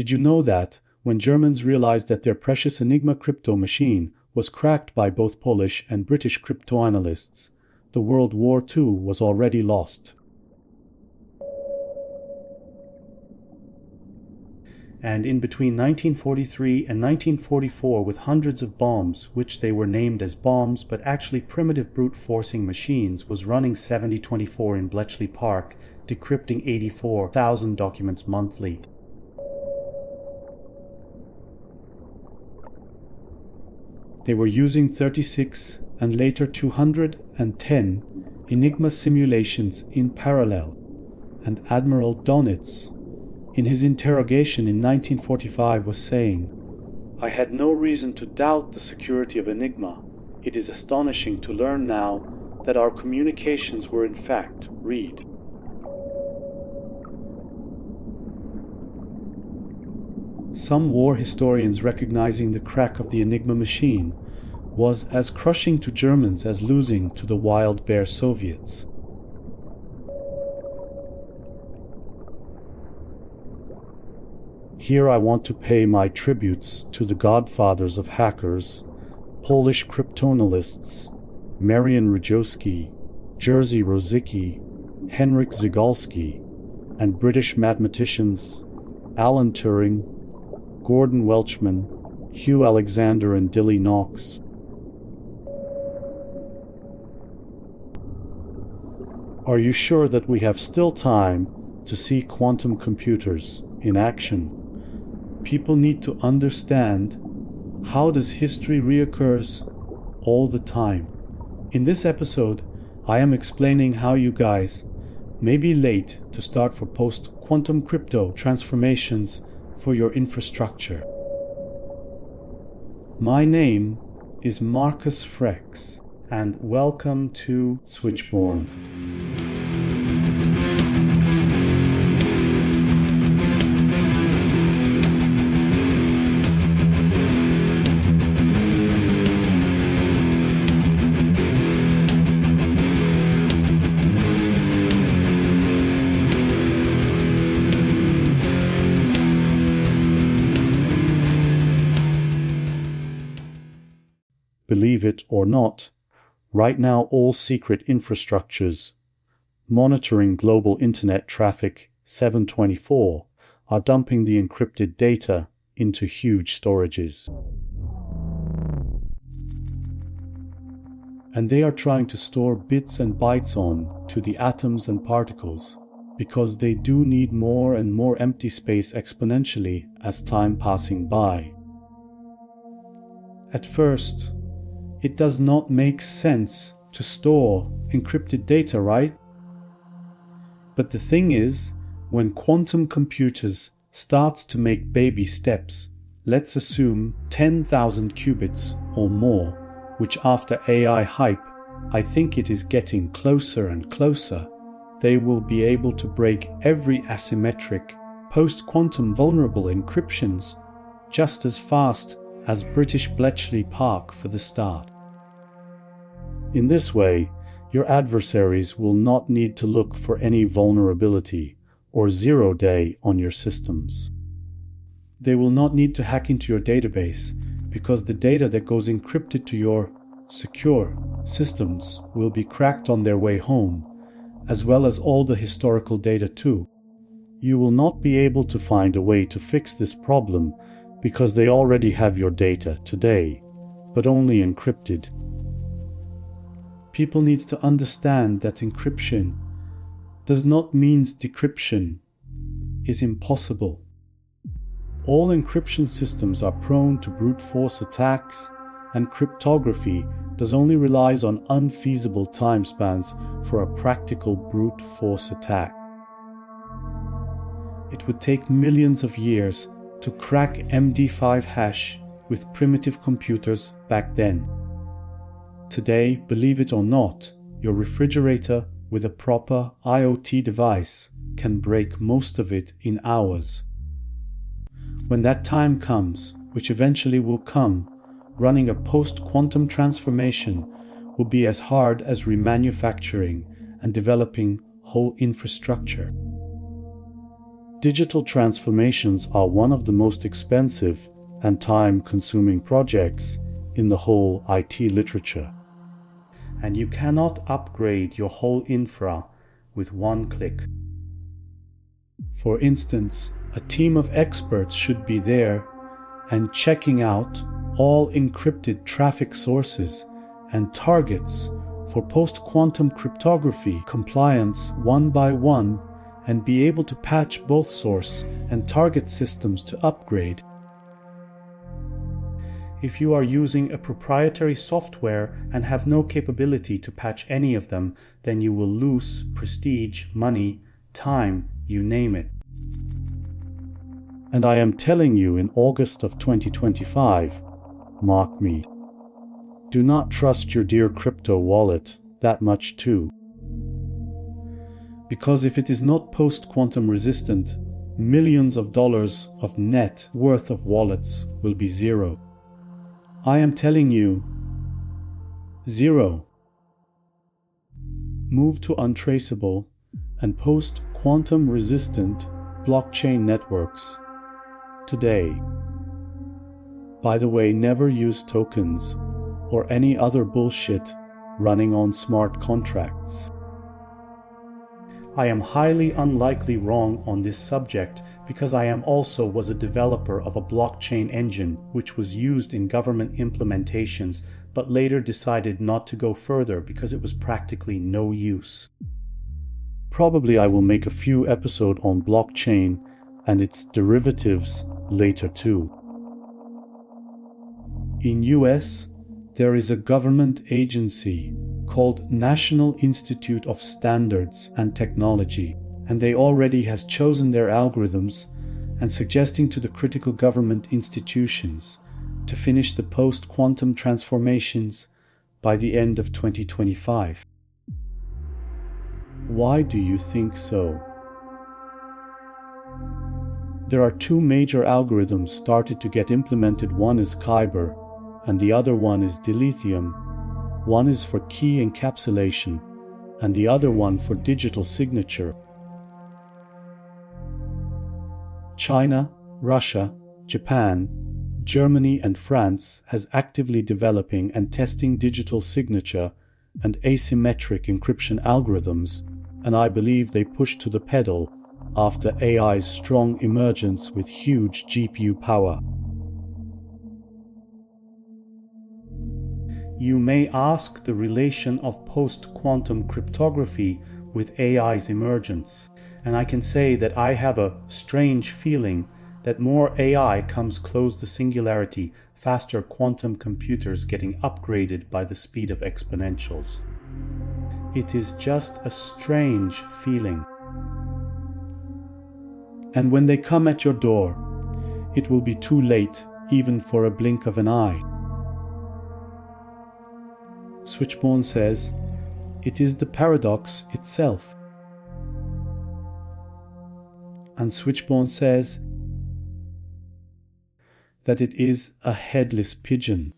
Did you know that, when Germans realized that their precious Enigma crypto machine was cracked by both Polish and British cryptoanalysts, the World War II was already lost? And in between 1943 and 1944, with hundreds of bombs, which they were named as bombs but actually primitive brute-forcing machines, was running 7024 in Bletchley Park, decrypting 84,000 documents monthly. They were using 36 and later 210 Enigma simulations in parallel, and Admiral Donitz, in his interrogation in 1945, was saying, "I had no reason to doubt the security of Enigma. It is astonishing to learn now that our communications were in fact read." Some war historians recognizing the crack of the Enigma machine was as crushing to Germans as losing to the wild bear Soviets. Here I want to pay my tributes to the godfathers of hackers, Polish cryptoanalysts, Marian Rejewski, Jerzy Rosiecki, Henryk Zygalski, and British mathematicians Alan Turing, Gordon Welchman, Hugh Alexander, and Dilly Knox. Are you sure that we have still time to see quantum computers in action? People need to understand, how does history reoccurs all the time? In this episode, I am explaining how you guys may be late to start for post-quantum crypto transformations for your infrastructure. My name is Marcus Frex, and welcome to Switchborn. Believe it or not, right now all secret infrastructures monitoring global internet traffic 7/24 are dumping the encrypted data into huge storages. And they are trying to store bits and bytes on to the atoms and particles, because they do need more and more empty space exponentially as time passing by. At first, it does not make sense to store encrypted data, right? But the thing is, when quantum computers starts to make baby steps, let's assume 10,000 qubits or more, which after AI hype, I think it is getting closer and closer, they will be able to break every asymmetric post-quantum vulnerable encryptions just as fast as British Bletchley Park for the start. In this way, your adversaries will not need to look for any vulnerability or zero-day on your systems. They will not need to hack into your database, because the data that goes encrypted to your secure systems will be cracked on their way home, as well as all the historical data too. You will not be able to find a way to fix this problem, because they already have your data today, but only encrypted. People need to understand that encryption does not mean decryption is impossible. All encryption systems are prone to brute force attacks, and cryptography does only relies on unfeasible time spans for a practical brute force attack. It would take millions of years to crack MD5 hash with primitive computers back then. Today, believe it or not, your refrigerator with a proper IoT device can break most of it in hours. When that time comes, which eventually will come, running a post-quantum transformation will be as hard as remanufacturing and developing whole infrastructure. Digital transformations are one of the most expensive and time-consuming projects in the whole IT literature. And you cannot upgrade your whole infra with one click. For instance, a team of experts should be there and checking out all encrypted traffic sources and targets for post-quantum cryptography compliance one by one and be able to patch both source and target systems to upgrade. If you are using a proprietary software and have no capability to patch any of them, then you will lose prestige, money, time, you name it. And I am telling you, in August of 2025, mark me, do not trust your dear crypto wallet that much too. Because if it is not post-quantum resistant, millions of dollars of net worth of wallets will be zero. I am telling you, zero. Move to untraceable and post-quantum resistant blockchain networks today. By the way, never use tokens or any other bullshit running on smart contracts. I am highly unlikely wrong on this subject because I am also was a developer of a blockchain engine which was used in government implementations but later decided not to go further because it was practically no use. Probably I will make a few episodes on blockchain and its derivatives later too. In US, there is a government agency called National Institute of Standards and Technology, and they already has chosen their algorithms and suggesting to the critical government institutions to finish the post-quantum transformations by the end of 2025. Why do you think so? There are two major algorithms started to get implemented. One is Kyber and the other one is dilithium. One is for key encapsulation and the other one for digital signature. China, Russia, Japan, Germany and France has actively developing and testing digital signature and asymmetric encryption algorithms, and I believe they pushed to the pedal after AI's strong emergence with huge GPU power. You may ask the relation of post-quantum cryptography with AI's emergence, and I can say that I have a strange feeling that more AI comes close to singularity, faster quantum computers getting upgraded by the speed of exponentials. It is just a strange feeling. And when they come at your door, it will be too late even for a blink of an eye. Switchborn says, it is the paradox itself. And Switchborn says that it is a headless pigeon.